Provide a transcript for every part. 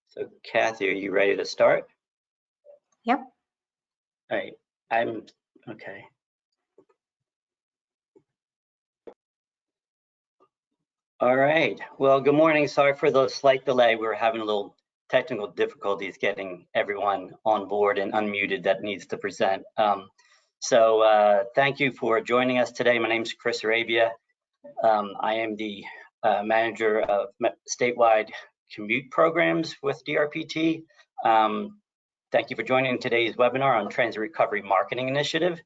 So Kathy, are you ready to start? Yep. All right, I'm okay. All right, well, good morning. Sorry for the slight delay. We were having a little technical difficulties getting everyone on board and unmuted that needs to present. Thank you for joining us today. My name is Chris Arabia. I am the manager of statewide commute programs with DRPT. Thank you for joining today's webinar on Transit Recovery Marketing Initiative.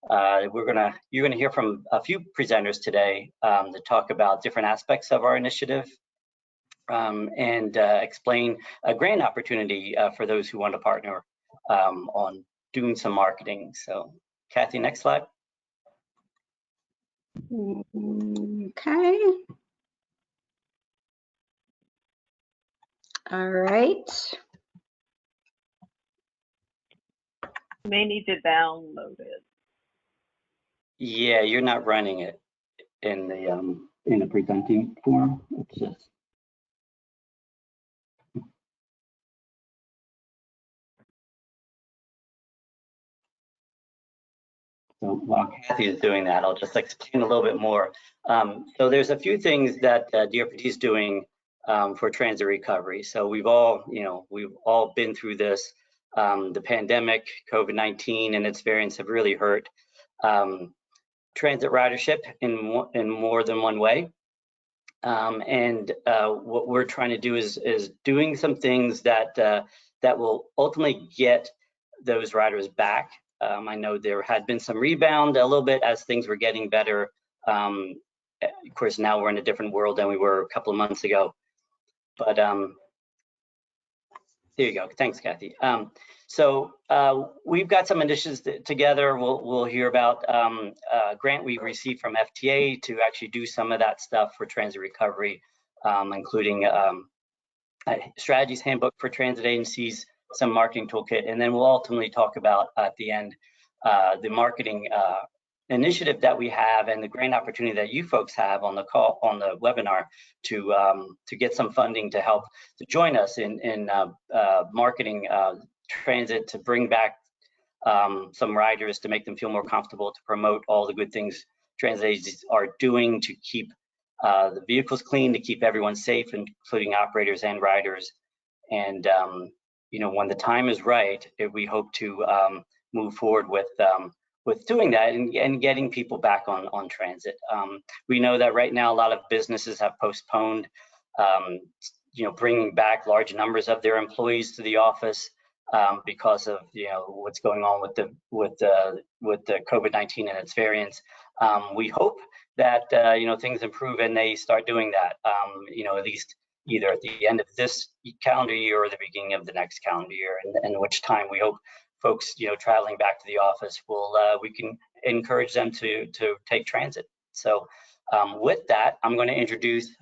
You're gonna hear from a few presenters today to talk about different aspects of our initiative and explain a grant opportunity for those who want to partner on doing some marketing. So, Kathy, next slide. Okay. All right. You may need to download it. Yeah, you're not running it in the presenting form. It's just so while Kathy is doing that, I'll just explain a little bit more. So there's a few things that DRPT is doing for transit recovery. So we've all been through this. The pandemic, COVID-19, and its variants have really hurt transit ridership in more than one way. What we're trying to do is doing some things that will ultimately get those riders back. I know there had been some rebound a little bit as things were getting better. Of course, now we're in a different world than we were a couple of months ago. But there you go. Thanks, Kathy. We've got some initiatives together. We'll hear about a grant we received from FTA to actually do some of that stuff for transit recovery, including strategies handbook for transit agencies, some marketing toolkit, and then we'll ultimately talk about at the end the marketing initiative that we have and the grant opportunity that you folks have on the webinar to get some funding to help to join us in marketing transit, to bring back some riders, to make them feel more comfortable, to promote all the good things transit agencies are doing to keep the vehicles clean, to keep everyone safe, including operators and riders. And when the time is right, we hope to move forward with doing that and getting people back on transit. We know that right now a lot of businesses have postponed bringing back large numbers of their employees to the office because of what's going on with the COVID-19 and its variants. We hope that things improve and they start doing that. At least either at the end of this calendar year or the beginning of the next calendar year, and which time we hope folks traveling back to the office we can encourage them to take transit. So with that, I'm going to introduce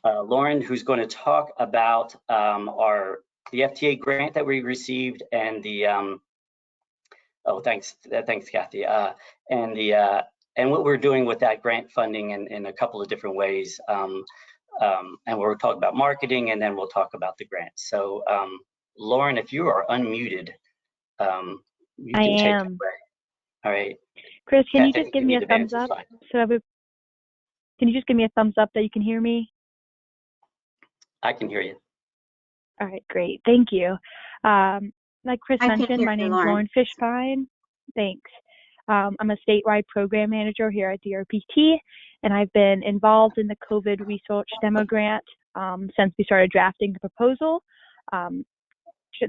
Lauren, who's going to talk about the FTA grant that we received and the thanks Kathy, and what we're doing with that grant funding in a couple of different ways. And we'll talk about marketing, and then we'll talk about the grant. So Lauren, if you are unmuted, you can take it away. All right. Chris, can Kathy, you just give me a thumbs up? Can you just give me a thumbs up that you can hear me? I can hear you. All right, great. Thank you. Like Chris mentioned, my name is Lauren Fishbein. Thanks. I'm a statewide program manager here at DRPT, and I've been involved in the COVID research demo grant since we started drafting the proposal.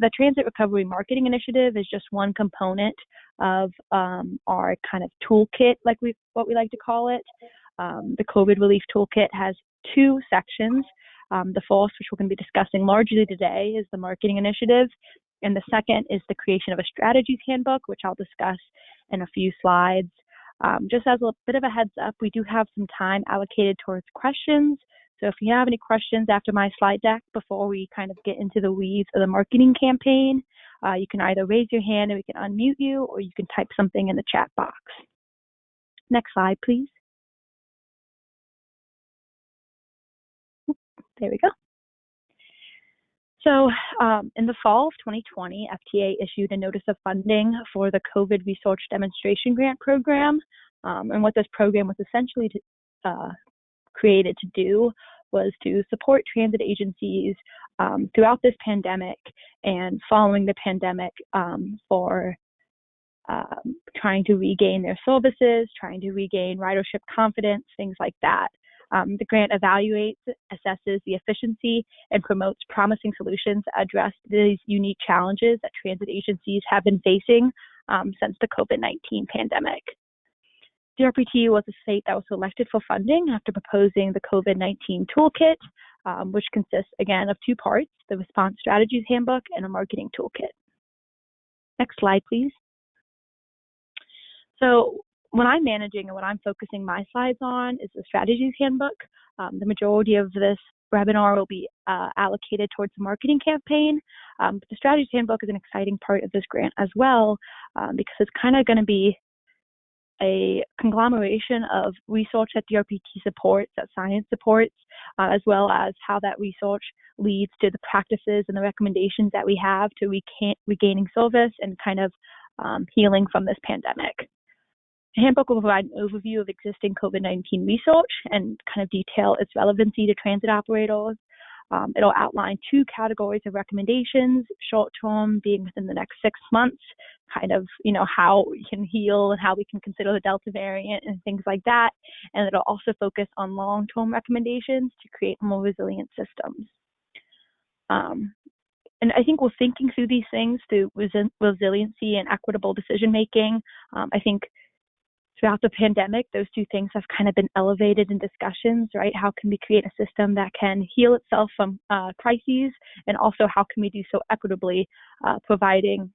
The Transit Recovery Marketing Initiative is just one component of our kind of toolkit, what we like to call it. The COVID Relief Toolkit has two sections. The first, which we're going to be discussing largely today, is the marketing initiative. And the second is the creation of a strategies handbook, which I'll discuss in a few slides. Just as a bit of a heads up, we do have some time allocated towards questions. So if you have any questions after my slide deck before we kind of get into the weeds of the marketing campaign, You can either raise your hand and we can unmute you, or you can type something in the chat box. Next slide, please. There we go. So in the fall of 2020, FTA issued a notice of funding for the COVID Research Demonstration Grant Program. And what this program was essentially created to do was to support transit agencies throughout this pandemic and following the pandemic for trying to regain their services, trying to regain ridership confidence, things like that. The grant evaluates, assesses the efficiency, and promotes promising solutions that address these unique challenges that transit agencies have been facing since the COVID-19 pandemic. DRPT was a state that was selected for funding after proposing the COVID-19 toolkit, which consists, again, of two parts, the Response Strategies Handbook and a Marketing Toolkit. Next slide, please. So what I'm managing and what I'm focusing my slides on is the Strategies Handbook. The majority of this webinar will be allocated towards the marketing campaign. But the Strategies Handbook is an exciting part of this grant as well, because it's kind of going to be a conglomeration of research that DRPT supports, that science supports, as well as how that research leads to the practices and the recommendations that we have to regaining service and kind of healing from this pandemic. The handbook will provide an overview of existing COVID-19 research and kind of detail its relevancy to transit operators. It'll outline two categories of recommendations, short-term being within the next 6 months, kind of, how we can heal and how we can consider the Delta variant and things like that. And it'll also focus on long-term recommendations to create more resilient systems. And I think we're thinking through these things through resiliency and equitable decision-making. I think throughout the pandemic, those two things have kind of been elevated in discussions, right? How can we create a system that can heal itself from crises, and also how can we do so equitably, providing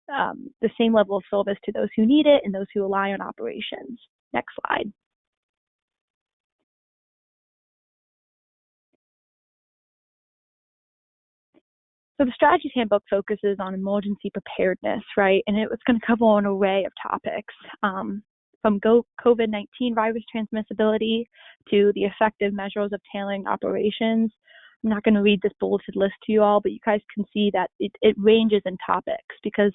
the same level of service to those who need it and those who rely on operations. Next slide. So the Strategies Handbook focuses on emergency preparedness, right? And it was going to cover an array of topics. From COVID-19 virus transmissibility to the effective measures of tailoring operations. I'm not going to read this bulleted list to you all, but you guys can see that it ranges in topics, because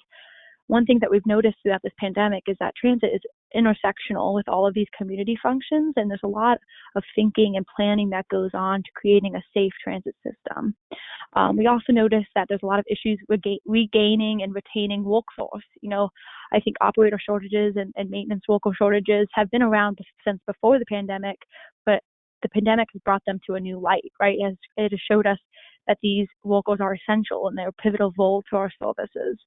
one thing that we've noticed throughout this pandemic is that transit is intersectional with all of these community functions, and there's a lot of thinking and planning that goes on to creating a safe transit system. We also noticed that there's a lot of issues with regaining and retaining workforce. I think operator shortages and maintenance worker shortages have been around since before the pandemic, but the pandemic has brought them to a new light, right? As it has showed us that these workers are essential and they're a pivotal role to our services.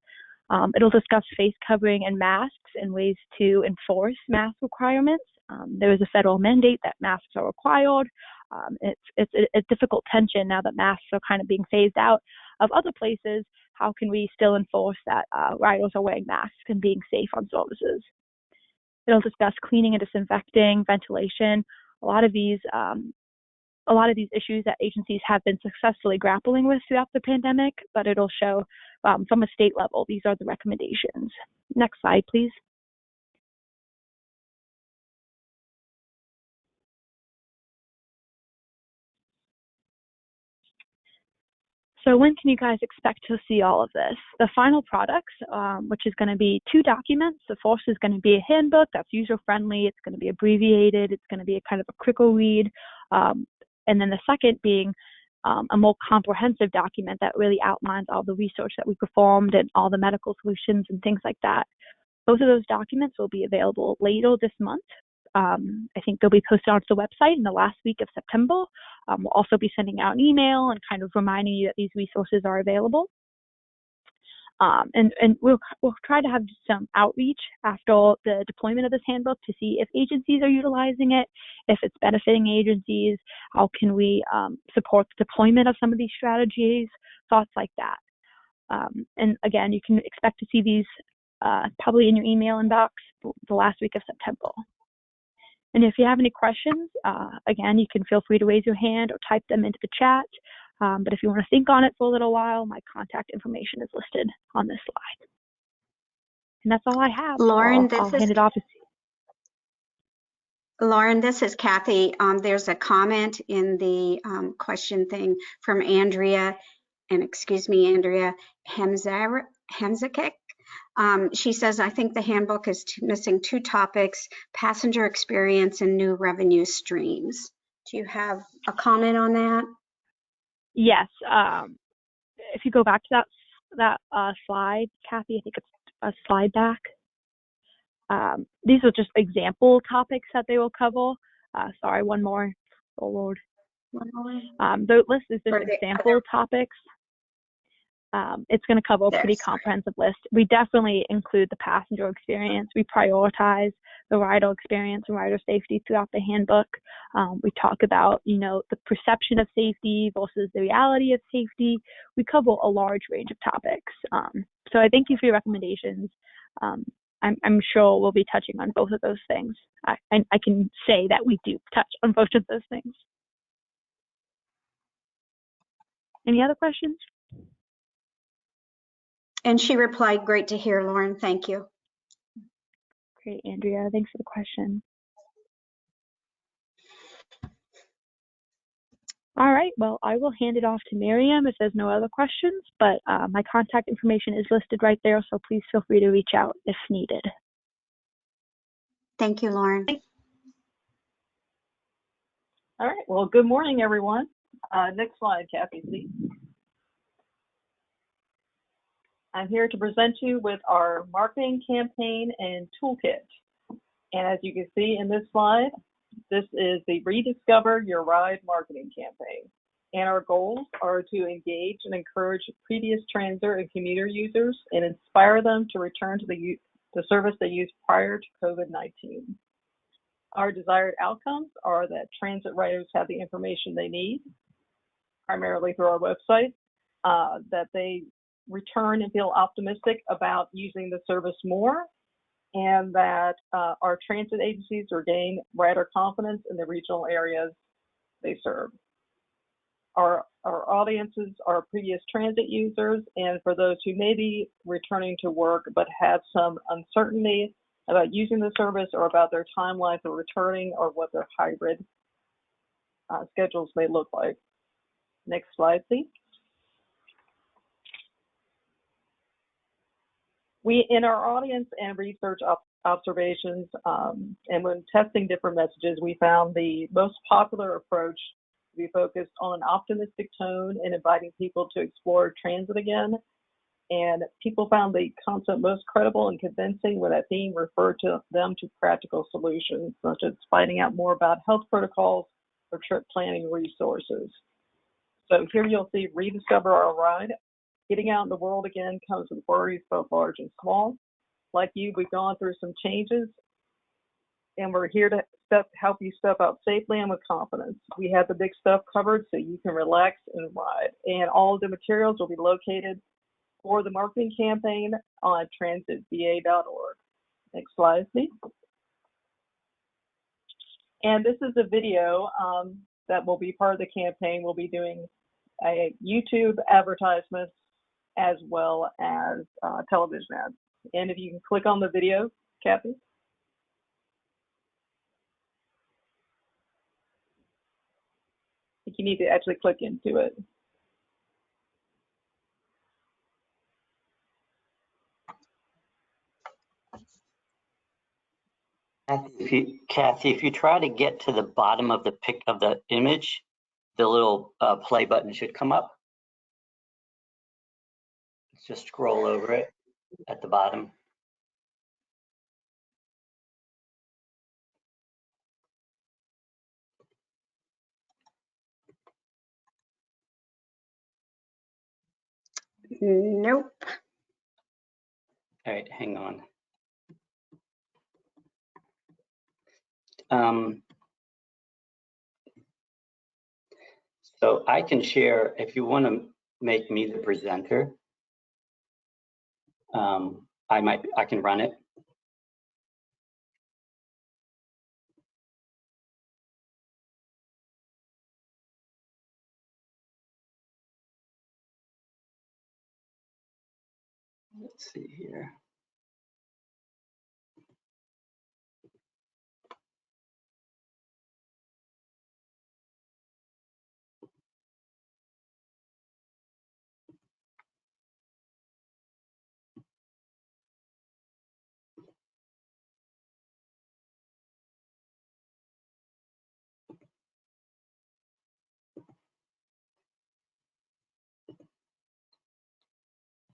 It'll discuss face covering and masks and ways to enforce mask requirements. There is a federal mandate that masks are required. It's a difficult tension now that masks are kind of being phased out of other places. How can we still enforce that riders are wearing masks and being safe on services? It'll discuss cleaning and disinfecting, ventilation. A lot of these issues that agencies have been successfully grappling with throughout the pandemic, but it'll show from a state level, these are the recommendations. Next slide, please. So when can you guys expect to see all of this? The final products, which is going to be 2 documents. The first is going to be a handbook that's user-friendly. It's going to be abbreviated. It's going to be a kind of a quicker read. And then the second being a more comprehensive document that really outlines all the research that we performed and all the medical solutions and things like that. Both of those documents will be available later this month. I think they'll be posted onto the website in the last week of September. We'll also be sending out an email and kind of reminding you that these resources are available. And we'll try to have some outreach after the deployment of this handbook to see if agencies are utilizing it, if it's benefiting agencies, how can we support the deployment of some of these strategies, thoughts like that. And again, you can expect to see these probably in your email inbox the last week of September. And if you have any questions, again, you can feel free to raise your hand or type them into the chat. But if you want to think on it for a little while, my contact information is listed on this slide. And that's all I have. Lauren, I'll hand it off to Lauren, this is Kathy. There's a comment in the question thing from Andrea, and excuse me, Andrea Hamzakek. She says, I think the handbook is missing 2 topics, passenger experience and new revenue streams. Do you have a comment on that? Yes. If you go back to that slide, Kathy, I think it's a slide back. These are just example topics that they will cover. Sorry, one more. Oh, Lord. The list is just example topics. It's going to cover a pretty comprehensive list. We definitely include the passenger experience. We prioritize the rider experience and rider safety throughout the handbook. We talk about, the perception of safety versus the reality of safety. We cover a large range of topics. So I thank you for your recommendations. I'm sure we'll be touching on both of those things. I can say that we do touch on both of those things. Any other questions? And she replied, great to hear, Lauren. Thank you. Great, Andrea. Thanks for the question. All right, well, I will hand it off to Miriam if there's no other questions, but my contact information is listed right there, so please feel free to reach out if needed. Thank you, Lauren. All right, well, good morning, everyone. Next slide, Kathy, please. I'm here to present you with our marketing campaign and toolkit. And as you can see in this slide, this is the Rediscover Your Ride marketing campaign. And our goals are to engage and encourage previous transit and commuter users and inspire them to return to the service they used prior to COVID-19. Our desired outcomes are that transit riders have the information they need, primarily through our website, that they return and feel optimistic about using the service more, and that our transit agencies regain rider confidence in the regional areas they serve. Our audiences are previous transit users, and for those who may be returning to work but have some uncertainty about using the service or about their timeline for returning or what their hybrid schedules may look like. Next slide, please. In our audience and research observations, and when testing different messages, we found the most popular approach to be focused on an optimistic tone and inviting people to explore transit again. And people found the concept most credible and convincing when that theme referred to them to practical solutions, such as finding out more about health protocols or trip planning resources. So here you'll see Rediscover Our Ride. Getting out in the world again comes with worries both large and small. Like you, we've gone through some changes, and we're here to help you step out safely and with confidence. We have the big stuff covered so you can relax and ride. And all of the materials will be located for the marketing campaign on transitva.org. Next slide, please. And this is a video that will be part of the campaign. We'll be doing a YouTube advertisement as well as television ads. And if you can click on the video, Kathy. I think you need to actually click into it. Kathy, if you try to get to the bottom of the image, the little play button should come up. Just scroll over it at the bottom. Nope. All right, hang on. So I can share, if you want to make me the presenter, I can run it. Let's see here.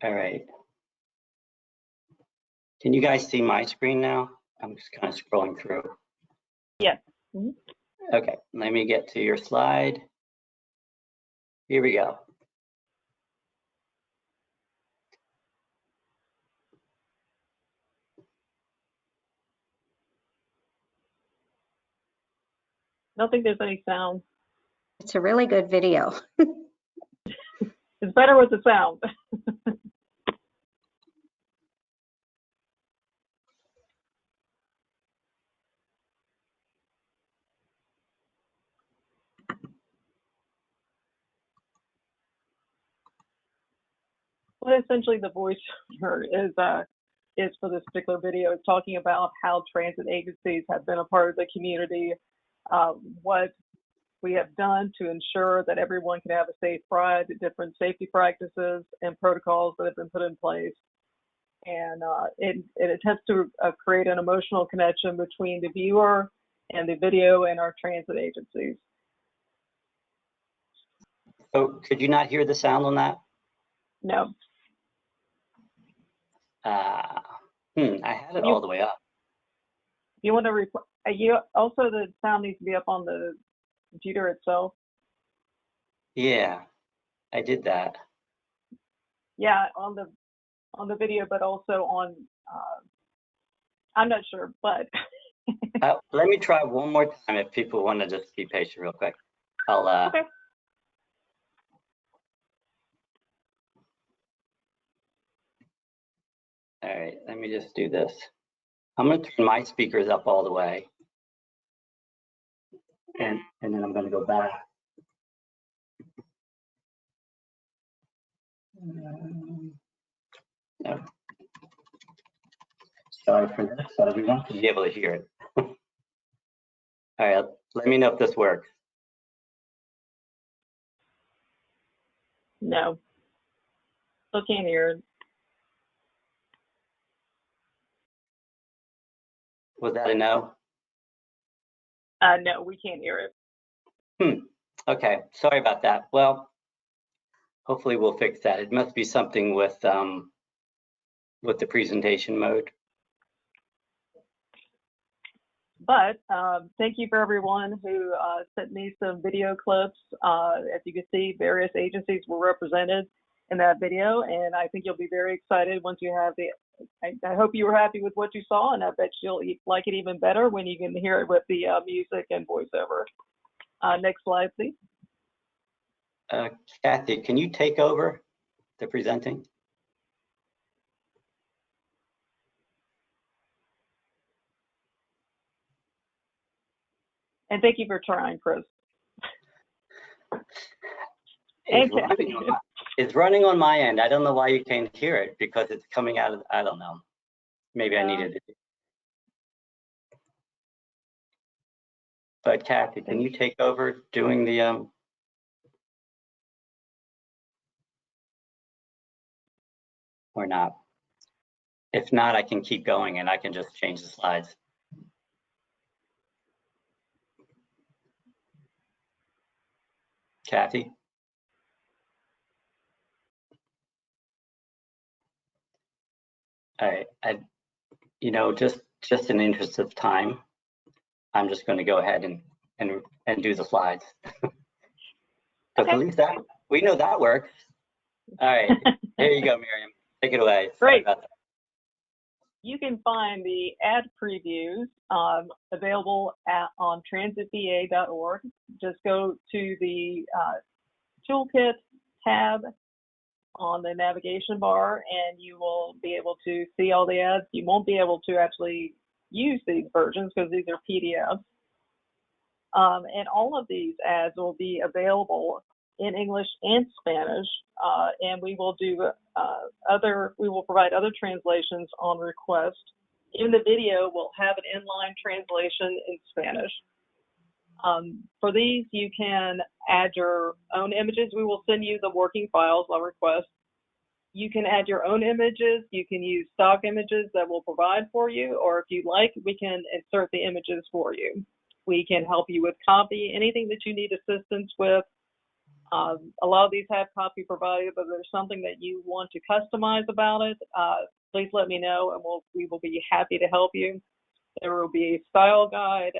All right. Can you guys see my screen now? I'm just kind of scrolling through. Yes. Okay, let me get to your slide. Here we go. I don't think there's any sound. It's a really good video. It's better with the sound. Well, essentially the voiceover is for this particular video. It's talking about how transit agencies have been a part of the community, what we have done to ensure that everyone can have a safe ride, different safety practices and protocols that have been put in place. And it attempts to create an emotional connection between the viewer and the video and our transit agencies. So could you not hear the sound on that? No. I had it all the way up. You want to also the sound needs to be up on the computer itself. Yeah, I did that. Yeah, on the video, but also on. I'm not sure, but. Let me try one more time if people want to just be patient real quick. I'll. Okay. All right, let me just do this. I'm going to turn my speakers up all the way. And then I'm going to go back. No. Sorry for this, but we want to be able to hear it. All right, let me know if this works. No. Still can't hear it. Was that a no? No, we can't hear it. Okay, sorry about that. Well, hopefully we'll fix that. It must be something with the presentation mode. But thank you for everyone who sent me some video clips. As you can see, various agencies were represented in that video, and I think you'll be very excited once you have I hope you were happy with what you saw, and I bet you'll like it even better when you can hear it with the music and voiceover. Next slide, please. Kathy, can you take over the presenting? And thank you for trying, Chris. It's running on my end. I don't know why you can't hear it, because it's coming out of, I don't know. Maybe I needed it. But Kathy, can you take over doing the or not? If not, I can keep going and I can just change the slides. Kathy? All right, just in the interest of time, I'm just going to go ahead and do the slides. Because at least that we know that works. All right, here you go, Miriam. Take it away. Great. You can find the ad previews available on transitva.org. Just go to the toolkit tab on the navigation bar, and you will be able to see all the ads. You won't be able to actually use these versions because these are PDFs. And all of these ads will be available in English and Spanish, and we will do we will provide other translations on request. In the video, we'll have an inline translation in Spanish. For these, you can add your own images. We will send you the working files on request. You can add your own images. You can use stock images that we'll provide for you, or if you like, we can insert the images for you. We can help you with copy, anything that you need assistance with. A lot of these have copy provided, but if there's something that you want to customize about it, please let me know, and we will be happy to help you. There will be a style guide,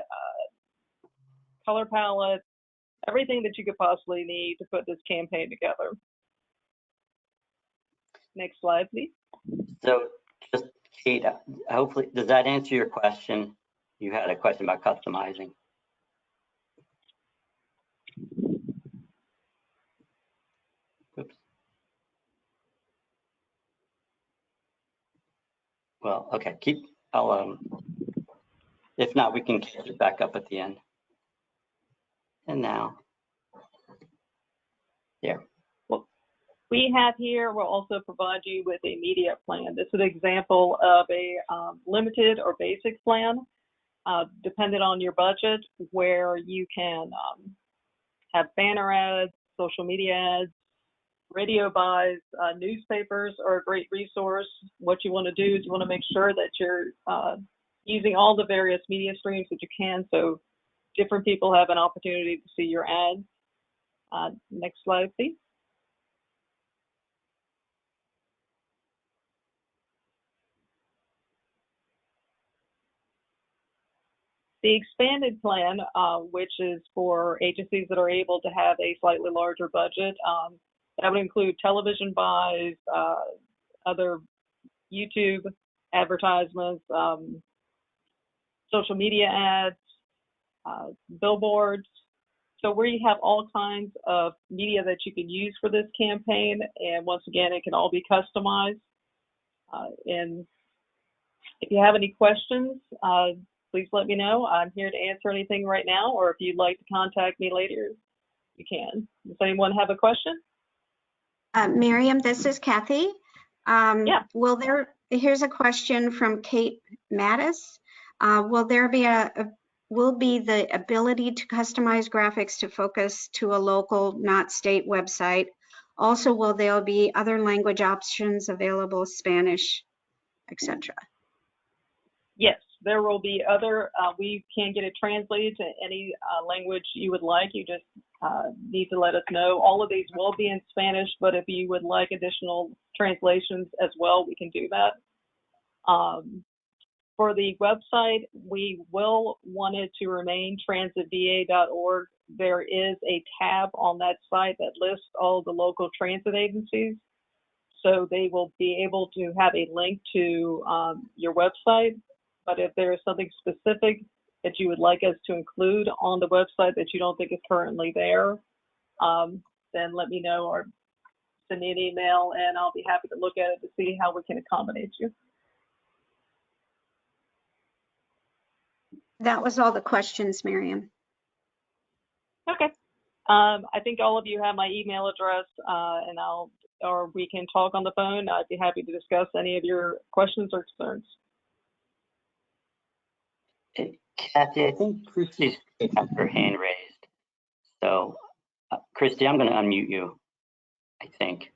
color palette, everything that you could possibly need to put this campaign together. Next slide, please. So just, Kate, hopefully, does that answer your question? You had a question about customizing. Oops. Well, okay, if not, we can catch it back up at the end. And now, yeah. Well, we have here, we'll also provide you with a media plan. This is an example of a limited or basic plan, dependent on your budget, where you can have banner ads, social media ads, radio buys, newspapers are a great resource. What you want to do is you want to make sure that you're using all the various media streams that you can, so different people have an opportunity to see your ads. Next slide, please. The expanded plan, which is for agencies that are able to have a slightly larger budget, that would include television buys, other YouTube advertisements, social media ads, billboards. So we have all kinds of media that you can use for this campaign, and once again, it can all be customized. And if you have any questions, please let me know. I'm here to answer anything right now, or if you'd like to contact me later, you can. Does anyone have a question? Miriam, this is Kathy. Yeah. Here's a question from Kate Mattis. Will be the ability to customize graphics to focus to a local, not state website? Also, will there be other language options available, Spanish, etc.? Yes, there will be other, we can get it translated to any language you would like. You just need to let us know. All of these will be in Spanish, but if you would like additional translations as well, we can do that. For the website, we will want it to remain transitva.org. There is a tab on that site that lists all the local transit agencies. So they will be able to have a link to your website. But if there is something specific that you would like us to include on the website that you don't think is currently there, then let me know or send me an email, and I'll be happy to look at it to see how we can accommodate you. That was all the questions, Miriam. Okay. I think all of you have my email address, and or we can talk on the phone. I'd be happy to discuss any of your questions or concerns. Kathy, I think Christy's got her hand raised. So, Christy, I'm going to unmute you, I think.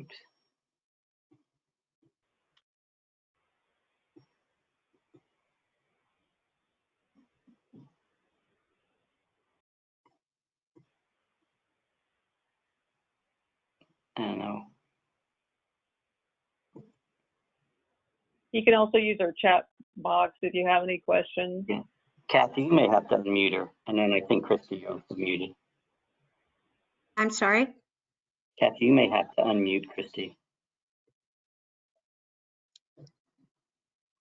Oops. I don't know. You can also use our chat box if you have any questions. Yeah. Kathy, you may have to unmute her, and then I think Christy, you're muted. I'm sorry? Kathy, you may have to unmute Christy.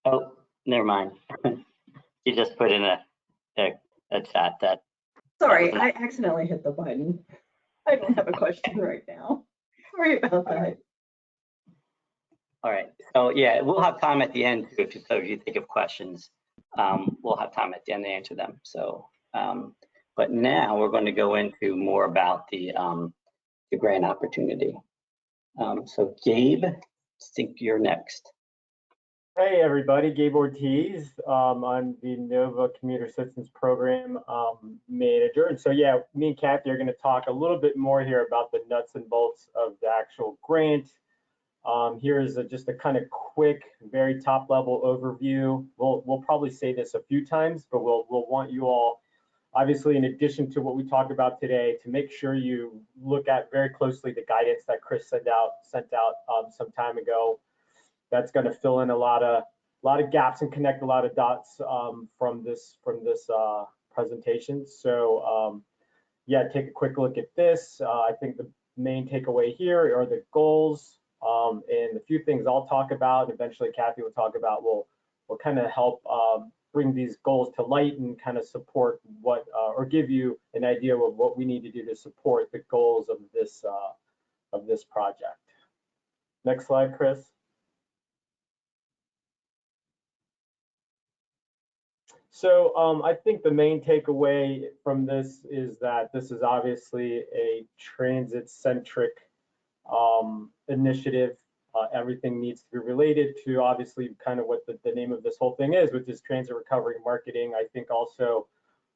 Oh, never mind. She just put in a chat that. Sorry, I accidentally hit the button. I don't have a question right now. Sorry about that. All right. So yeah, we'll have time at the end too, if you think of questions. We'll have time at the end to answer them. So, but now we're going to go into more about the grant opportunity. So Gabe, I think you're next. Hey everybody, Gabe Ortiz. I'm the NOVA Commuter Assistance Program manager. And so yeah, me and Kathy are going to talk a little bit more here about the nuts and bolts of the actual grant. Here is just a kind of quick, very top level overview. We'll probably say this a few times, but we'll want you all, obviously, in addition to what we talked about today, to make sure you look at very closely the guidance that Chris sent out some time ago. That's going to fill in a lot of gaps and connect a lot of dots from this presentation. So yeah, take a quick look at this. I think the main takeaway here are the goals. And a few things I'll talk about, and eventually Kathy will talk about, will kind of help bring these goals to light and kind of support what, or give you an idea of what we need to do to support the goals of this project. Next slide, Chris. So I think the main takeaway from this is that this is obviously a transit-centric initiative. Everything needs to be related to obviously kind of what the name of this whole thing is, which is transit recovery marketing. I think also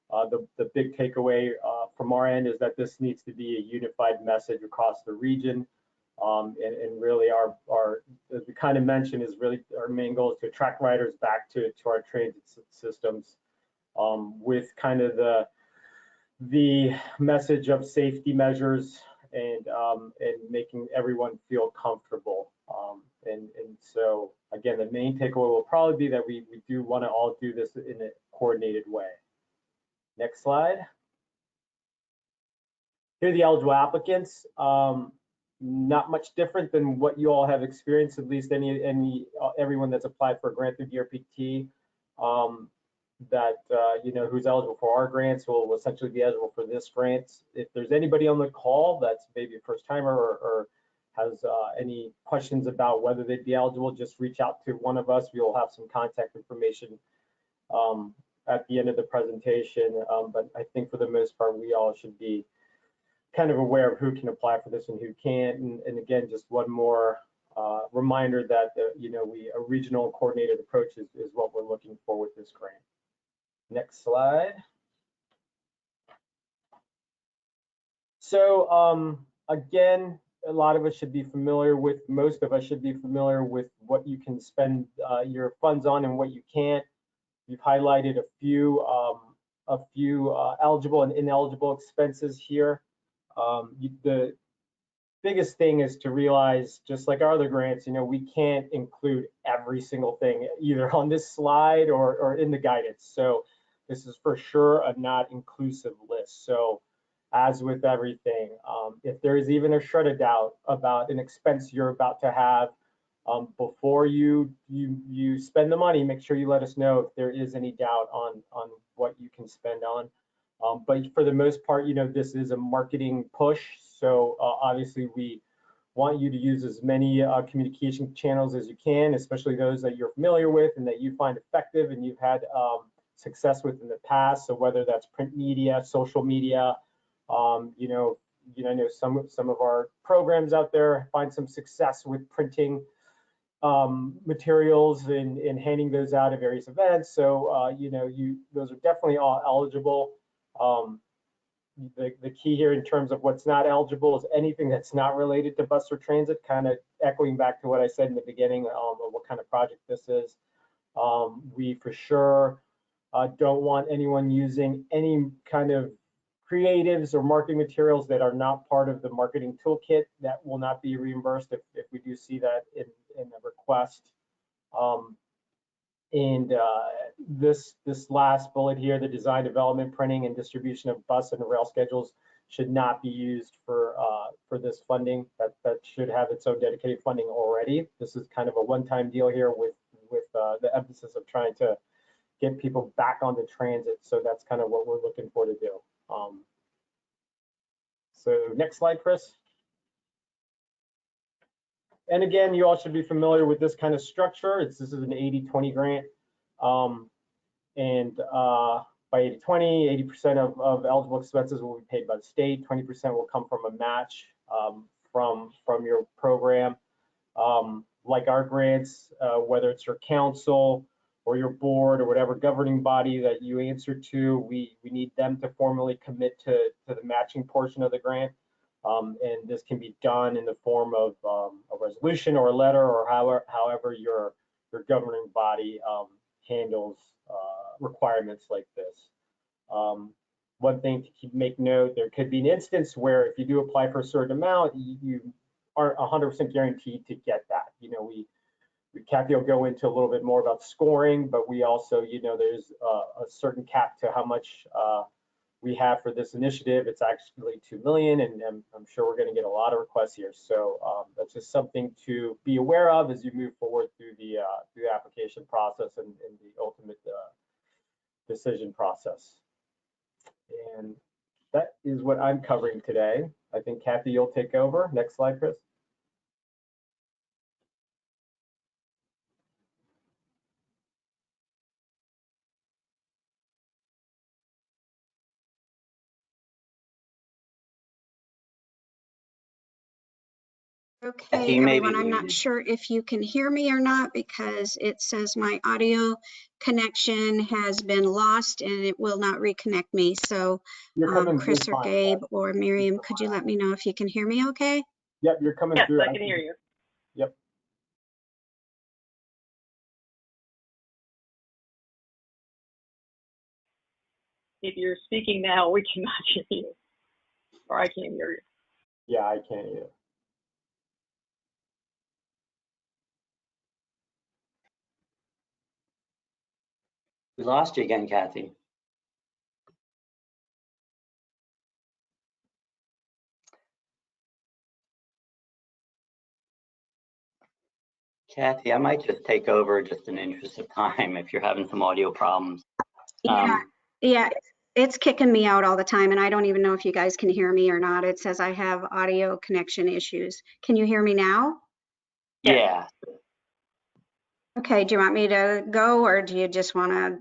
the big takeaway from our end is that this needs to be a unified message across the region. And really our, as we kind of mentioned, is really our main goal is to attract riders back to our transit systems with kind of the message of safety measures and making everyone feel comfortable. And so again, the main takeaway will probably be that we do want to all do this in a coordinated way. Next slide. Here are the eligible applicants. Not much different than what you all have experienced, at least everyone that's applied for a grant through DRPT that you know, who's eligible for our grants will essentially be eligible for this grant. If there's anybody on the call that's maybe a first timer or has any questions about whether they'd be eligible, just reach out to one of us. We will have some contact information at the end of the presentation. But I think for the most part, we all should be kind of aware of who can apply for this and who can't. And again, just one more reminder that you know, a regional coordinated approach is what we're looking for with this grant. Next slide. So again, a lot of us should be familiar with, most of us should be familiar with what you can spend your funds on and what you can't. We've highlighted a few eligible and ineligible expenses here. The biggest thing is to realize, just like our other grants, you know, we can't include every single thing either on this slide or in the guidance. So this is for sure a not inclusive list. So as with everything, if there is even a shred of doubt about an expense you're about to have, before you spend the money, make sure you let us know if there is any doubt on what you can spend on. But for the most part, you know, this is a marketing push. So obviously we want you to use as many communication channels as you can, especially those that you're familiar with and that you find effective and you've had success with in the past. So whether that's print media, social media, you know, I know some of our programs out there find some success with printing materials and handing those out at various events. So you know, those are definitely all eligible. The key here in terms of what's not eligible is anything that's not related to bus or transit, kind of echoing back to what I said in the beginning of what kind of project this is. We for sure don't want anyone using any kind of creatives or marketing materials that are not part of the marketing toolkit. That will not be reimbursed if we do see that in the request. This last bullet here, the design, development, printing, and distribution of bus and rail schedules should not be used for this funding. That should have its own dedicated funding already. This is kind of a one-time deal here with the emphasis of trying to get people back onto transit. So that's kind of what we're looking for to do. So next slide, Chris. And again, you all should be familiar with this kind of structure. This is an 80-20 grant. By 80-20, 80% of eligible expenses will be paid by the state, 20% will come from a match from your program. Like our grants, whether it's your council or your board or whatever governing body that you answer to, we need them to formally commit to the matching portion of the grant. And this can be done in the form of a resolution or a letter, or however your governing body handles requirements like this. One thing to make note, there could be an instance where if you do apply for a certain amount, you aren't 100% guaranteed to get that. Kathy will go into a little bit more about scoring, but we also, there's a certain cap to how much we have for this initiative. It's actually 2 million, and I'm sure we're going to get a lot of requests here. So that's just something to be aware of as you move forward through the application process and the ultimate decision process. And that is what I'm covering today. I think Kathy, you'll take over. Next slide, Chris. Okay, everyone, I'm not sure if you can hear me or not because it says my audio connection has been lost and it will not reconnect me. So Chris or Gabe or Miriam, could you let me know if you can hear me okay? Yep, you're coming through. Yes, I can hear you. Yep. If you're speaking now, we cannot hear you, or I can't hear you. Yeah, I can't either. We lost you again, Kathy. Kathy, I might just take over just in the interest of time if you're having some audio problems. Yeah, it's kicking me out all the time, and I don't even know if you guys can hear me or not. It says I have audio connection issues. Can you hear me now? Yeah. Okay, do you want me to go, or do you just want to?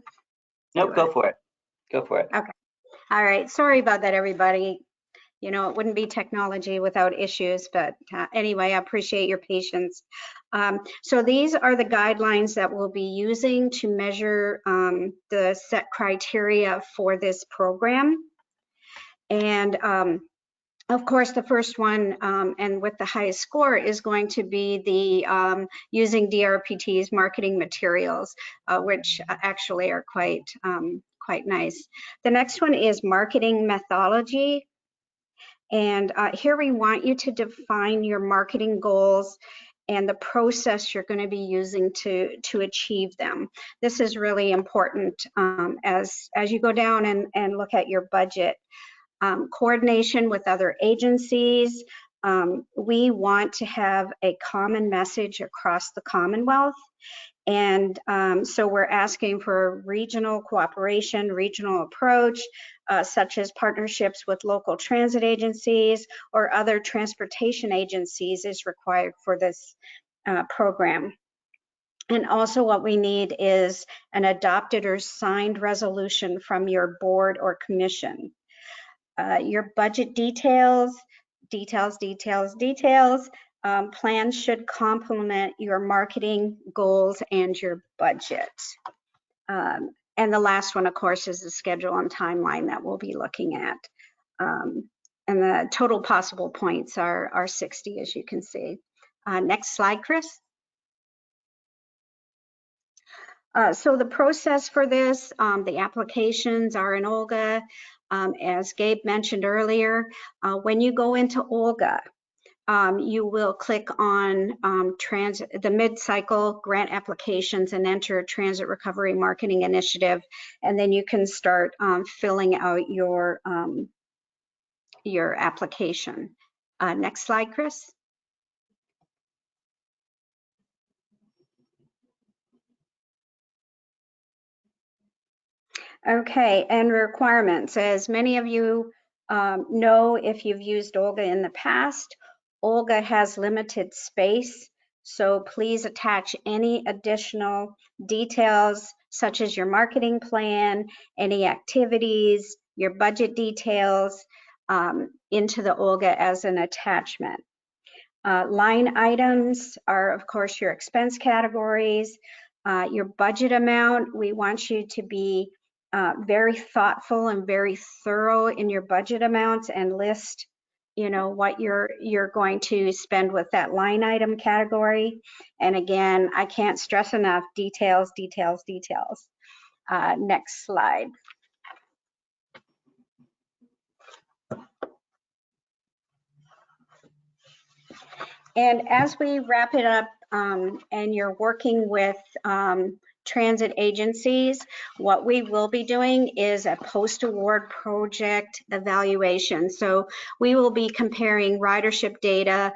Nope, go for it. Go for it. Okay. All right. Sorry about that, everybody. It wouldn't be technology without issues, but anyway, I appreciate your patience. So these are the guidelines that we'll be using to measure the set criteria for this program. And of course, the first one and with the highest score is going to be the using DRPT's marketing materials, which actually are quite nice. The next one is marketing methodology. And here we want you to define your marketing goals and the process you're going to be using to achieve them. This is really important as you go down and look at your budget. Coordination with other agencies. We want to have a common message across the Commonwealth. And so we're asking for regional cooperation, regional approach, such as partnerships with local transit agencies or other transportation agencies is required for this program. And also what we need is an adopted or signed resolution from your board or commission. Your budget details. Plans should complement your marketing goals and your budget. And the last one, of course, is the schedule and timeline that we'll be looking at. And the total possible points are 60, as you can see. Next slide, Chris. So the process for this, the applications are in Olga. As Gabe mentioned earlier, when you go into Olga, you will click on the mid-cycle grant applications and enter Transit Recovery Marketing Initiative, and then you can start filling out your application. Next slide, Chris. Okay, and requirements. As many of you know, if you've used Olga in the past, Olga has limited space So please attach any additional details such as your marketing plan, any activities, your budget details into the Olga as an attachment. Line items are, of course, your expense categories, your budget amount. We want you to be very thoughtful and very thorough in your budget amounts and list, you know, what you're going to spend with that line item category. And again, I can't stress enough, details, details, details. Next slide. And as we wrap it up, and you're working with transit agencies, what we will be doing is a post-award project evaluation. So we will be comparing ridership data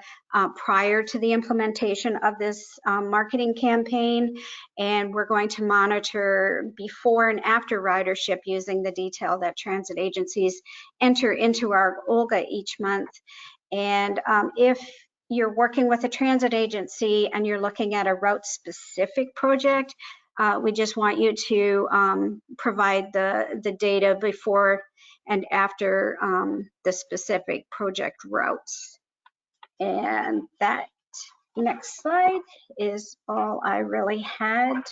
prior to the implementation of this marketing campaign, and we're going to monitor before and after ridership using the detail that transit agencies enter into our Olga each month. And if you're working with a transit agency and you're looking at a route specific project, we just want you to provide the data before and after the specific project routes. And that next slide is all I really had.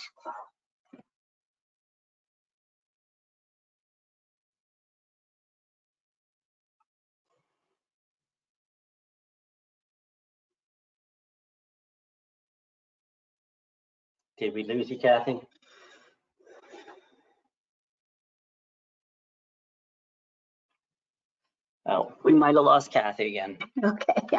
Did we lose you, Kathy? Oh, we might have lost Kathy again. Okay,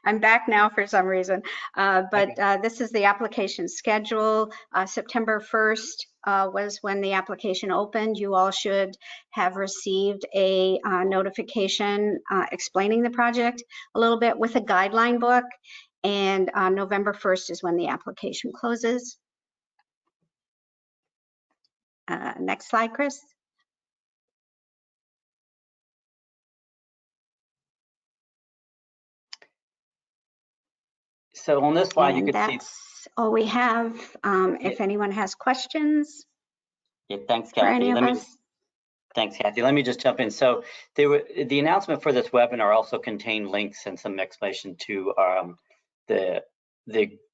I'm back now for some reason. This is the application schedule. September 1st was when the application opened. You all should have received a notification explaining the project a little bit with a guideline book. And November 1st is when the application closes. Next slide, Chris. So on this slide, you can see. That's all we have. If anyone has questions. Yeah, thanks, Kathy. For any of us. Thanks, Kathy. Let me just jump in. So the announcement for this webinar also contained links and some explanation to the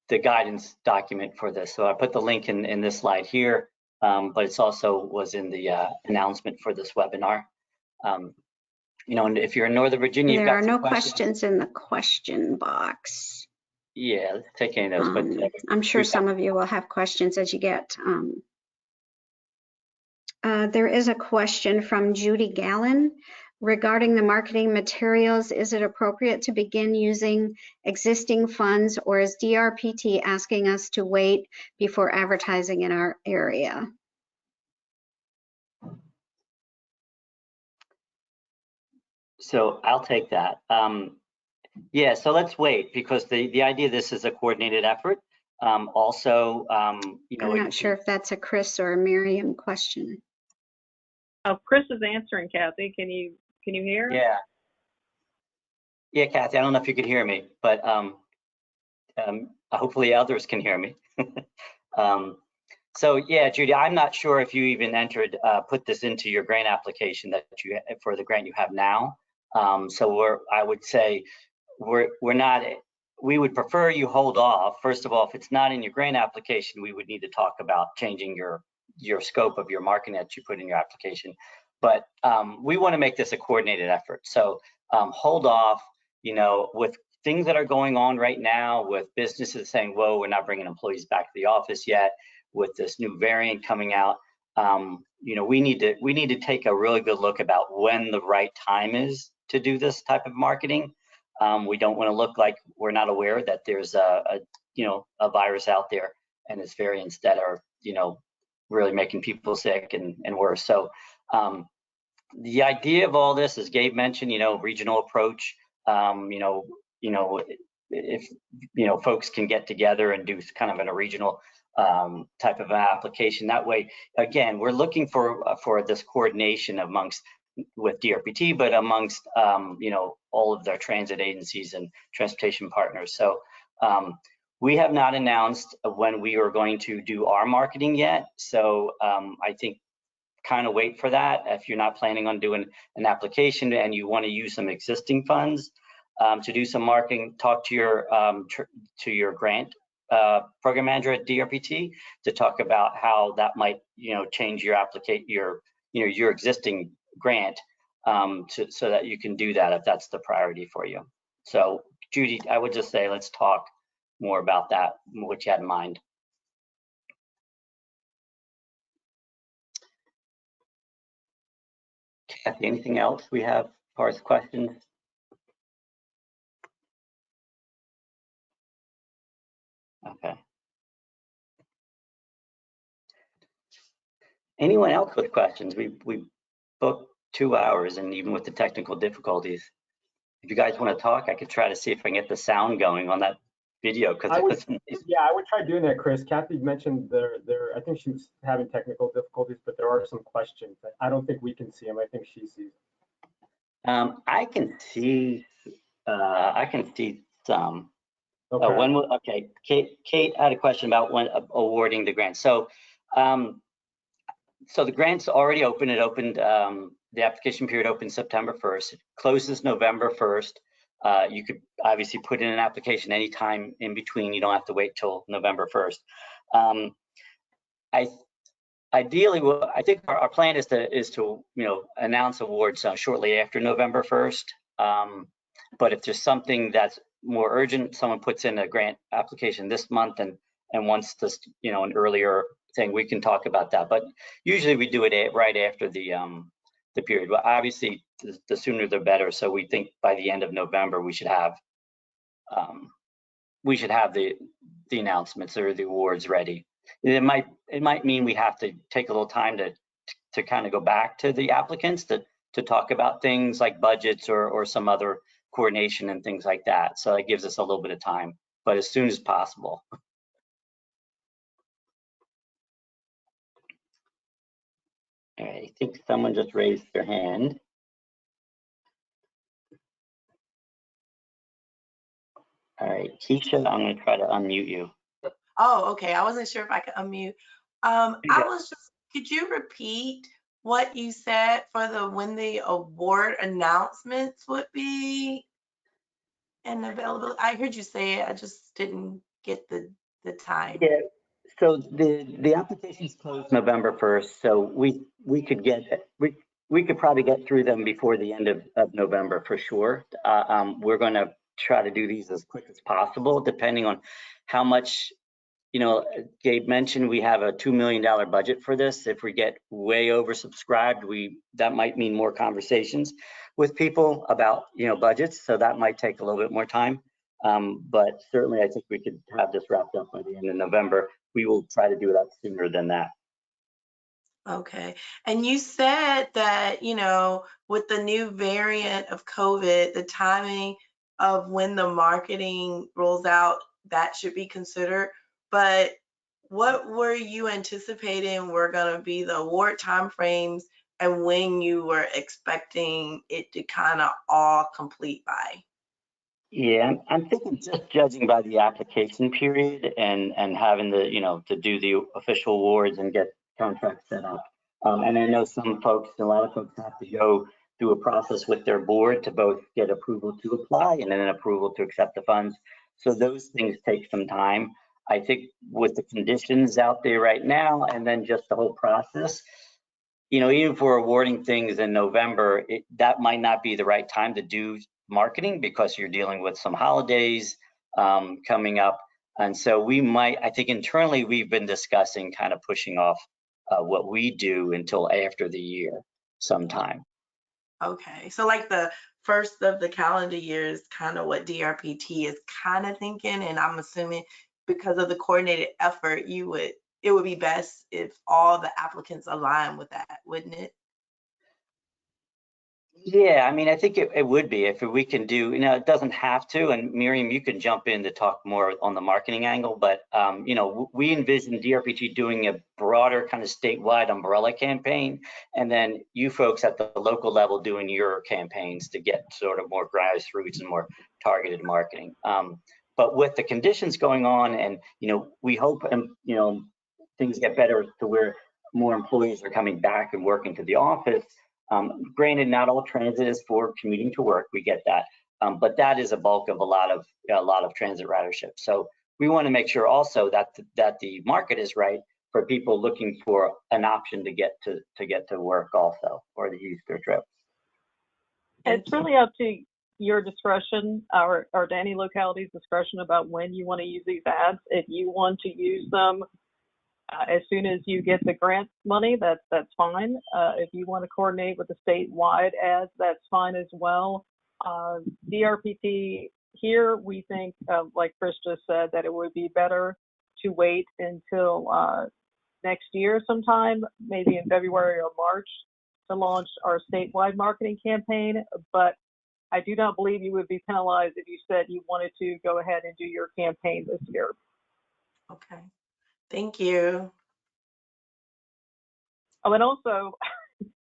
guidance document for this. So I put the link in this slide here, but it's also was in the announcement for this webinar. You know, and if you're in Northern Virginia, there are no questions in the question box. Yeah, take any of those. But I'm sure some of you will have questions as you get. There is a question from Judy Gallen regarding the marketing materials. Is it appropriate to begin using existing funds, or is DRPT asking us to wait before advertising in our area? So I'll take that. Yeah, so let's wait, because the idea of this is a coordinated effort. Also, you know, I'm not sure if that's a Chris or a Miriam question. Oh, Chris is answering, Kathy. Can you hear? Yeah. Yeah, Kathy, I don't know if you could hear me, but hopefully others can hear me. So yeah, Judy, I'm not sure if you even entered, put this into your grant application that you for the grant you have now. So I would say we're not. We would prefer you hold off. First of all, if it's not in your grant application, we would need to talk about changing your scope of your marketing that you put in your application. But we want to make this a coordinated effort. So hold off. You know, with things that are going on right now, with businesses saying, "Whoa, we're not bringing employees back to the office yet," with this new variant coming out, you know, we need to take a really good look about when the right time is to do this type of marketing. We don't want to look like we're not aware that there's a virus out there and its variants that are, you know, really making people sick and worse. So the idea of all this, as Gabe mentioned, you know, regional approach. If folks can get together and do kind of a regional type of application. That way, again, we're looking for this coordination with DRPT, but amongst all of their transit agencies and transportation partners. So We have not announced when we are going to do our marketing yet. So I think kind of wait for that. If you're not planning on doing an application and you want to use some existing funds to do some marketing, talk to your grant program manager at DRPT to talk about how that might, change your your existing grant so that you can do that if that's the priority for you. So Judy, I would just say let's talk more about that, what you had in mind. Kathy, anything else we have as far as questions? Okay. Anyone else with questions? We booked 2 hours, and even with the technical difficulties, if you guys want to talk, I could try to see if I can get the sound going on that video. Because yeah, I would try doing that, Chris. Kathy mentioned I think she was having technical difficulties, but there are some questions. I don't think we can see them. I think she sees them. I can see some. Okay. Okay. Kate had a question about when awarding the grant. So, so the grant's already open. It opened. The application period opened September 1st. It closes November 1st. You could obviously put in an application anytime in between. You don't have to wait till November 1st. Ideally, I think our plan is to announce awards shortly after November 1st. But if there's something that's more urgent, someone puts in a grant application this month and wants this, an earlier thing, we can talk about that. But usually we do it right after the period. But obviously, the sooner the better. So we think by the end of November we should have the announcements or the awards ready. It might mean we have to take a little time to kind of go back to the applicants to talk about things like budgets or some other coordination and things like that. So it gives us a little bit of time, but as soon as possible. All right, I think someone just raised their hand. All right, Keisha, I'm going to try to unmute you. Oh, okay. I wasn't sure if I could unmute. Could you repeat what you said for when the award announcements would be and available? I heard you say it. I just didn't get the time. Yeah. So the applications closed November 1st. So we could probably get through them before the end of November for sure. We're going to try to do these as quick as possible, depending on how much. Gabe mentioned we have a $2 million budget for this. If we get way oversubscribed, that might mean more conversations with people about budgets. So that might take a little bit more time. But certainly, I think we could have this wrapped up by the end of November. We will try to do that sooner than that. Okay. And you said that, with the new variant of COVID, the timing of when the marketing rolls out, that should be considered. But what were you anticipating were going to be the award timeframes and when you were expecting it to kind of all complete by? Yeah, I'm thinking just judging by the application period and having to do the official awards and get contracts set up. And I know a lot of folks have to go through a process with their board to both get approval to apply and then an approval to accept the funds. So those things take some time. I think with the conditions out there right now and then just the whole process, even if we're awarding things in November, that might not be the right time to do marketing because you're dealing with some holidays coming up. And so I think internally we've been discussing kind of pushing off what we do until after the year sometime. Okay, so like the first of the calendar year is kind of what DRPT is kind of thinking, and I'm assuming because of the coordinated effort, it would be best if all the applicants align with that, wouldn't it? Yeah, I mean, I think it would be if we can do, it doesn't have to, and Miriam, you can jump in to talk more on the marketing angle, but, we envision DRPT doing a broader kind of statewide umbrella campaign, and then you folks at the local level doing your campaigns to get sort of more grassroots and more targeted marketing. But But with the conditions going on, and we hope things get better to where more employees are coming back and working to the office. Granted, not all transit is for commuting to work. We get that, but that is a bulk of a lot of transit ridership. So we want to make sure also that the market is right for people looking for an option to get to work also, or to use their trips. It's really up to your discretion, or to any locality's discretion about when you want to use these ads. If you want to use them as soon as you get the grant money, that's fine. If you want to coordinate with the statewide ads, that's fine as well. DRPT here, we think, like Chris just said, that it would be better to wait until next year sometime, maybe in February or March, to launch our statewide marketing campaign. But I do not believe you would be penalized if you said you wanted to go ahead and do your campaign this year. Okay, thank you. Oh, and also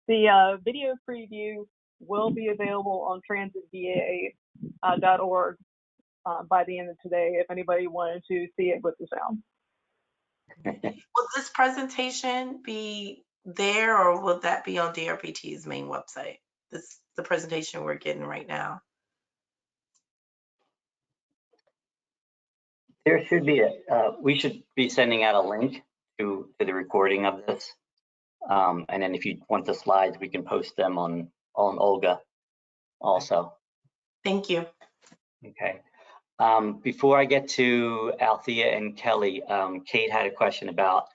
the video preview will be available on transitva.org by the end of today, if anybody wanted to see it with the sound. Will this presentation be there, or will that be on DRPT's main website? The presentation we're getting right now. There should be we should be sending out a link to the recording of this. And then if you want the slides, we can post them on Olga also. Thank you. Okay. Before I get to Althea and Kelly, Kate had a question about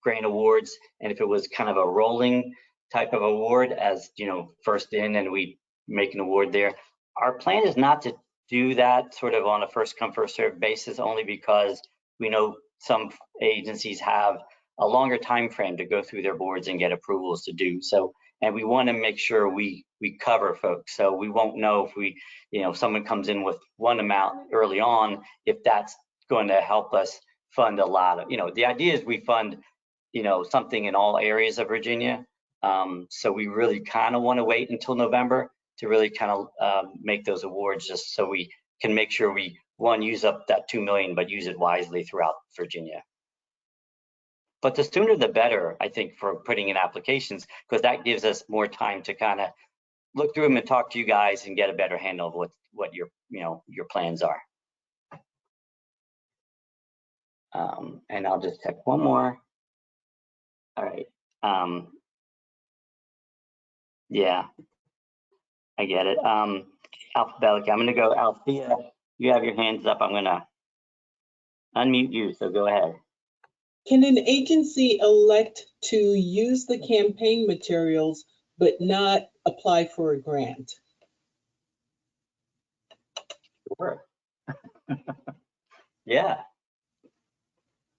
grant awards, and if it was kind of a rolling type of award, as first in and we make an award there. Our plan is not to do that sort of on a first come first served basis, only because we know some agencies have a longer time frame to go through their boards and get approvals to do so, and we want to make sure we cover folks. So we won't know if if someone comes in with one amount early on, if that's going to help us fund a lot of, the idea is we fund something in all areas of Virginia. So we really kind of want to wait until November to really kind of make those awards, just so we can make sure we use up that $2 million, but use it wisely throughout Virginia. But the sooner the better, I think, for putting in applications, because that gives us more time to kind of look through them and talk to you guys and get a better handle of what your plans are. And I'll just check one more. All right. Yeah, I get it. Alphabetically, I'm going to go Althea. You have your hands up. I'm going to unmute you, so go ahead. Can an agency elect to use the campaign materials but not apply for a grant? Sure. Yeah,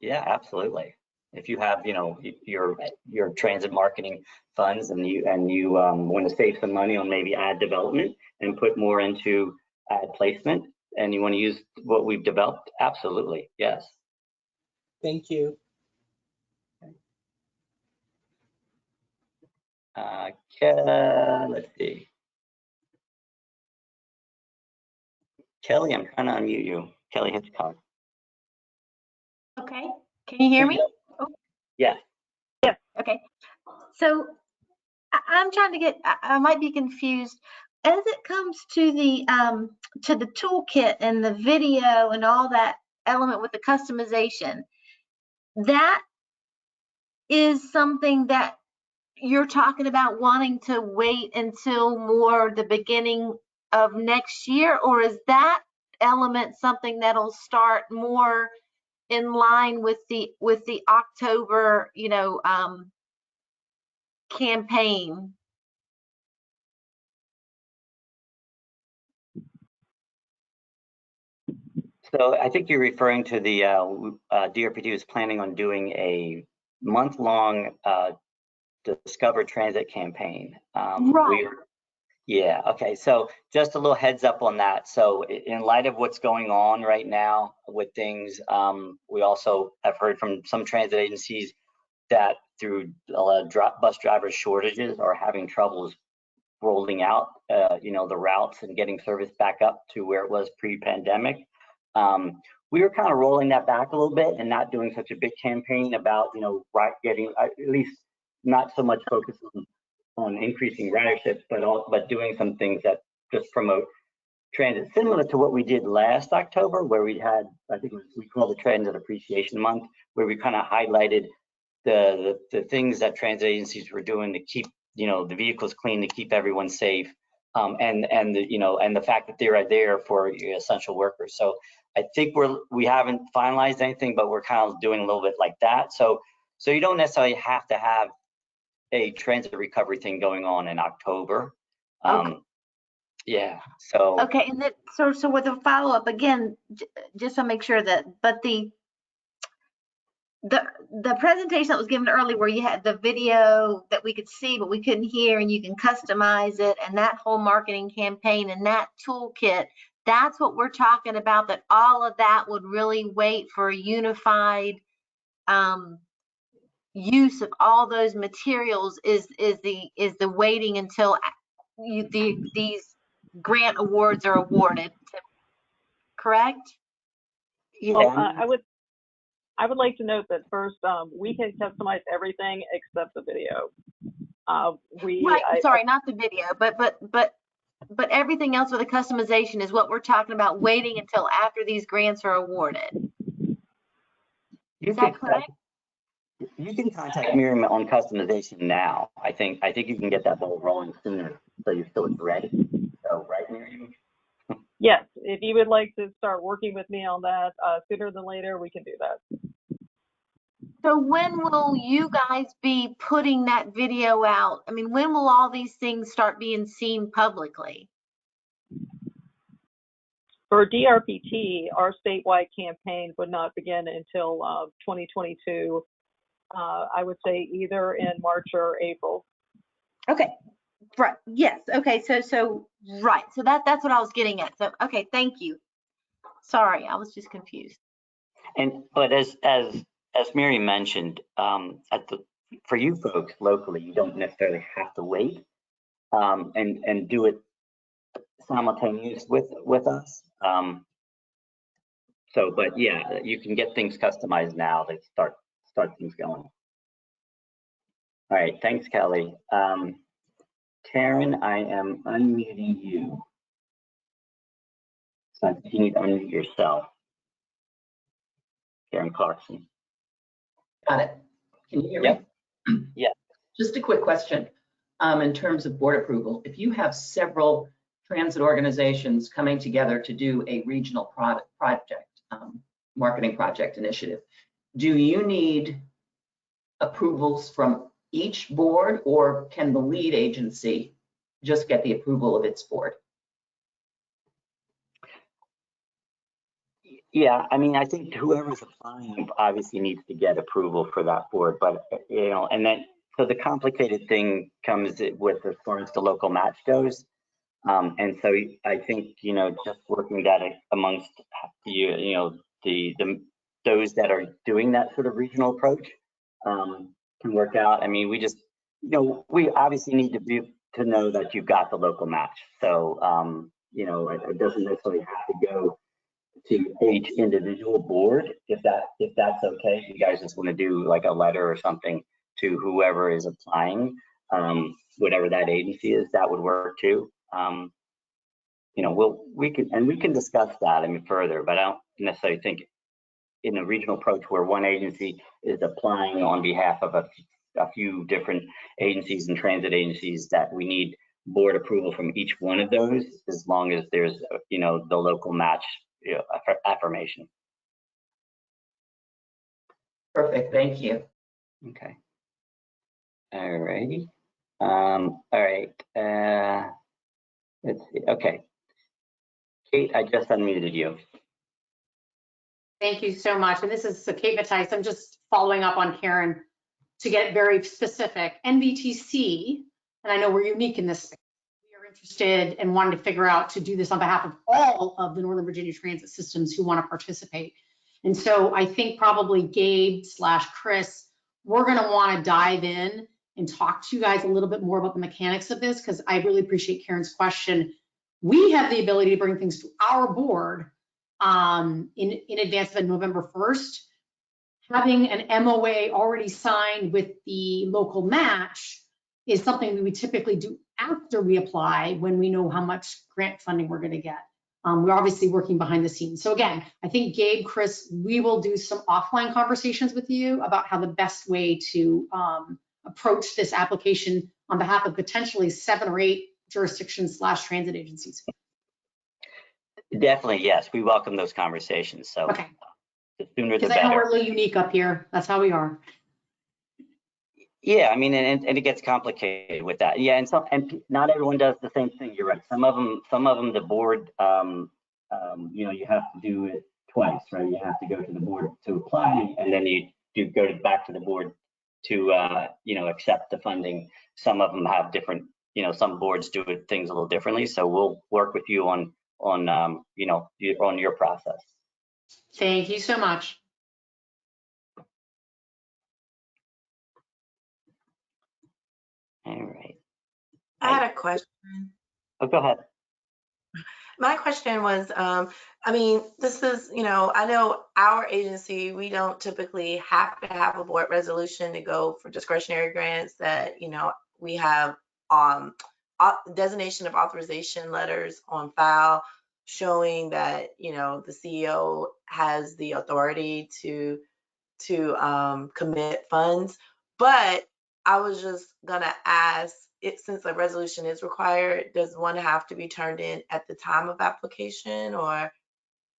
absolutely. If you have, your transit marketing funds and you want to save some money on maybe ad development and put more into ad placement, and you want to use what we've developed, absolutely, yes. Thank you. Let's see. Kelly, I'm trying to unmute you. Kelly Hitchcock. Okay, can you hear me? Oh. Yeah. Yeah. Okay, so I'm trying to get, I might be confused. As it comes to the toolkit and the video and all that element with the customization, that is something that you're talking about wanting to wait until more the beginning of next year, or is that element something that'll start more in line with the October, campaign? So I think you're referring to the DRPT is planning on doing a month-long Discover Transit campaign. Right. Yeah, okay, so just a little heads up on that. So in light of what's going on right now with things, we also have heard from some transit agencies that through bus driver shortages are having troubles rolling out, the routes and getting service back up to where it was pre-pandemic. We were kind of rolling that back a little bit and not doing such a big campaign about, getting, at least not so much focus on increasing ridership, but doing some things that just promote transit, similar to what we did last October, where we had, I think we called the Transit Appreciation Month, where we kind of highlighted the things that transit agencies were doing to keep, the vehicles clean, to keep everyone safe, and the fact that they're there for essential workers. So I think we haven't finalized anything, but we're kind of doing a little bit like that. So you don't necessarily have to have a transit recovery thing going on in October. Okay. Yeah. So. Okay, and then so with a follow up again, just to make sure that, but the presentation that was given earlier, where you had the video that we could see but we couldn't hear, and you can customize it, and that whole marketing campaign and that toolkit, that's what we're talking about. That all of that would really wait for a unified use of all those materials. Is the waiting until these grant awards are awarded, correct? Yeah. Well, I would like to note that first, we can customize everything except the video. Sorry, not the video, but everything else with the customization is what we're talking about, waiting until after these grants are awarded. Is that correct? You can contact Miriam on customization now. I think you can get that ball rolling sooner, so you're still ready. So, right, Miriam? Yes, if you would like to start working with me on that sooner than later, we can do that. So when will you guys be putting that video out? I mean, when will all these things start being seen publicly? For DRPT, our statewide campaign would not begin until 2022. I would say either in March or April. Okay, right. Yes. Okay. So right. So that's what I was getting at. So okay, thank you. Sorry, I was just confused. But as Mary mentioned, for you folks locally, you don't necessarily have to wait and do it simultaneous with us. But yeah, you can get things customized now to start things going. All right, thanks, Kelly. Karen, I am unmuting you. So I think you need to unmute yourself. Karen Clarkson. Got it. Can you hear me? Yeah. Just a quick question. In terms of board approval, if you have several transit organizations coming together to do a regional project, marketing project initiative, do you need approvals from each board, or can the lead agency just get the approval of its board? Yeah, I mean, I think whoever's applying obviously needs to get approval for that board, but and then so the complicated thing comes with as far as the local match goes, and so I think just working that amongst those that are doing that sort of regional approach can work out. I mean, we just we obviously need to know that you've got the local match, so it doesn't necessarily have to go to each individual board. If that's okay, if you guys just want to do like a letter or something to whoever is applying, whatever that agency is, that would work too. We can discuss that further, but I don't necessarily think in a regional approach where one agency is applying on behalf of a few different agencies and transit agencies that we need board approval from each one of those, as long as there's the local match affirmation. Perfect, thank you. Okay. All righty. All right. Let's see. Okay. Kate, I just unmuted you. Thank you so much. And this is Kate Mattice. I'm just following up on Karen to get very specific. NVTC, and I know we're unique in this space, we are interested and wanting to figure out to do this on behalf of all of the Northern Virginia transit systems who want to participate. And so I think probably Gabe/Chris, we're going to want to dive in and talk to you guys a little bit more about the mechanics of this, because I really appreciate Karen's question. We have the ability to bring things to our board in advance of November 1st. Having an MOA already signed with the local match is something we would typically do after we apply, when we know how much grant funding we're going to get. We're obviously working behind the scenes. So again, I think Gabe, Chris, we will do some offline conversations with you about how the best way to approach this application on behalf of potentially 7 or 8 jurisdictions / transit agencies. Definitely, yes. We welcome those conversations. So okay. The sooner the better. Because I know we're a little unique up here. That's how we are. Yeah, I mean, and it gets complicated with that. Yeah, and not everyone does the same thing. You're right. Some of them, the board, you know, you have to do it twice, right? You have to go to the board to apply, and then you do go back to the board to, you know, accept the funding. Some of them have different, you know, some boards do things a little differently. So we'll work with you on you know, on your process. Thank you so much. All right. I had a question. Oh, go ahead. My question was, I mean, this is, you know, I know our agency, we don't typically have to have a board resolution to go for discretionary grants that, you know, we have designation of authorization letters on file showing that, you know, the CEO has the authority to commit funds. But I was just gonna ask, since a resolution is required, does one have to be turned in at the time of application, or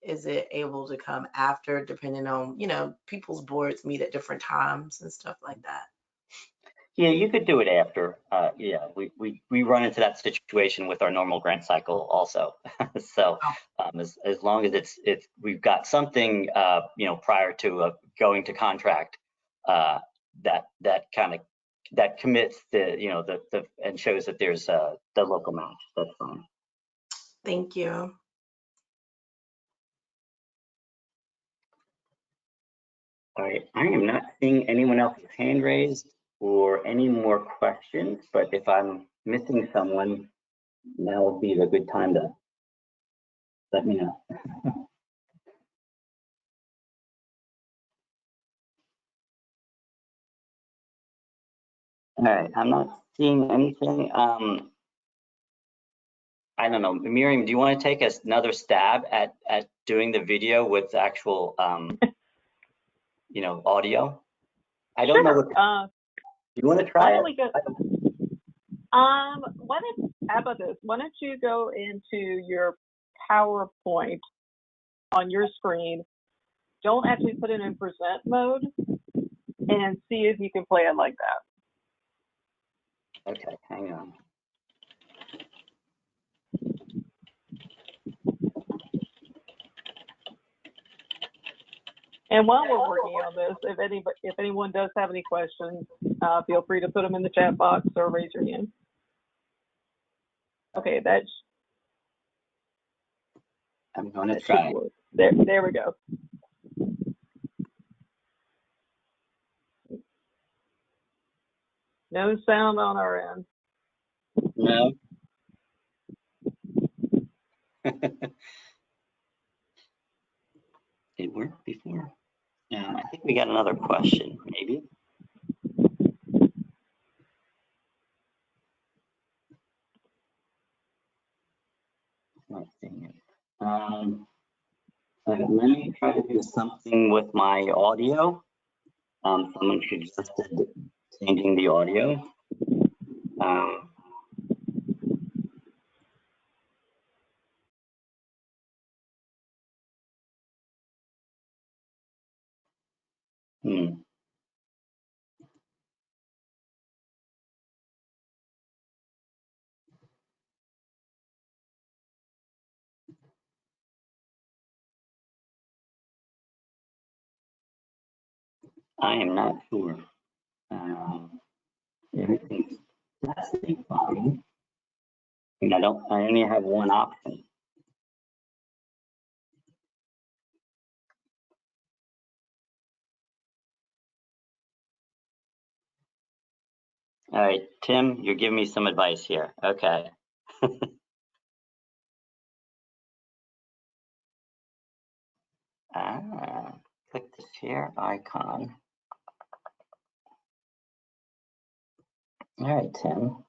is it able to come after, depending on, you know, people's boards meet at different times and stuff like that? Yeah, you could do it after. Yeah, we run into that situation with our normal grant cycle also. So as long as it's we've got something, you know, prior to going to contract, that commits the, you know, the and shows that there's the local match. That's fine. Thank you. All right, I am not seeing anyone else's hand raised or any more questions, but if I'm missing someone, now would be the good time to let me know. All right, I'm not seeing anything. I don't know, Miriam, do you want to take another stab at doing the video with actual, you know, audio? I don't know what. You want to try it? How about this? Why don't you go into your PowerPoint on your screen? Don't actually put it in present mode, and see if you can play it like that. Okay, hang on. And while we're working on this, if anyone does have any questions, feel free to put them in the chat box or raise your hand. Okay, that's. I'm going to try. There we go. No sound on our end. No. It worked before. I think we got another question, maybe. Not seeing it. Let me try to do something with my audio. Someone suggested changing the audio. I am not sure. Everything's testing fine. And I only have one option. All right, Tim, you're giving me some advice here. Okay. Click the share icon. All right, Tim.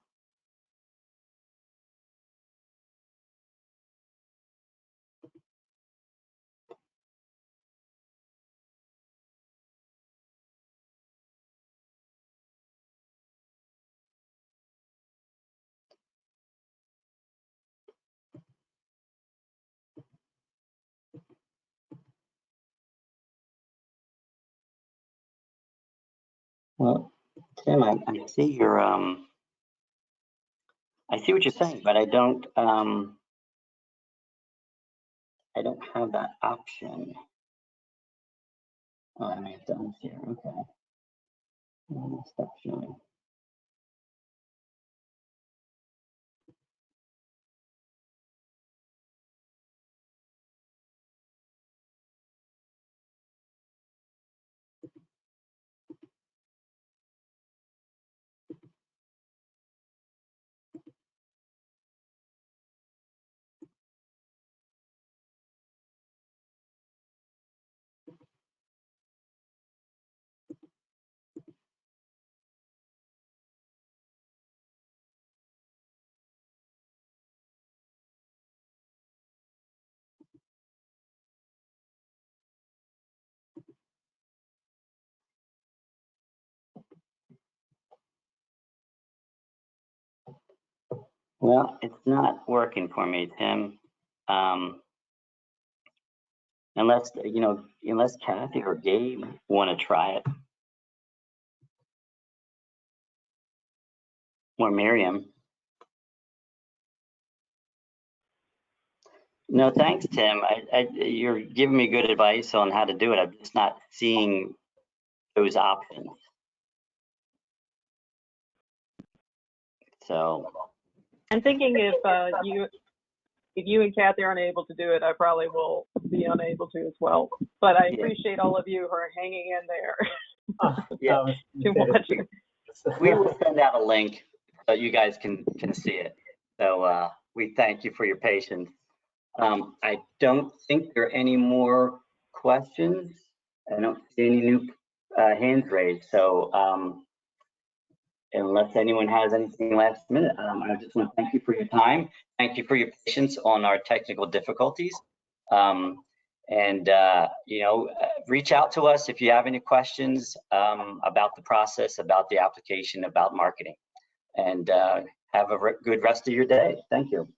Well, Tim, I see your I see what you're saying, but I don't have that option. Oh, I may have to unshare. Okay. Stop showing. Well, it's not working for me, Tim. Unless, unless Kathy or Gabe want to try it. Or Miriam. No, thanks, Tim. You're giving me good advice on how to do it. I'm just not seeing those options. So. I'm thinking if you and Kathy aren't able to do it, I probably will be unable to as well. But I appreciate all of you who are hanging in there. We will send out a link so you guys can see it. So we thank you for your patience. I don't think there are any more questions. I don't see any new hands raised. So unless anyone has anything last minute, I just want to thank you for your time. Thank you for your patience on our technical difficulties. Reach out to us if you have any questions about the process, about the application, about marketing. And have a good rest of your day. Thank you.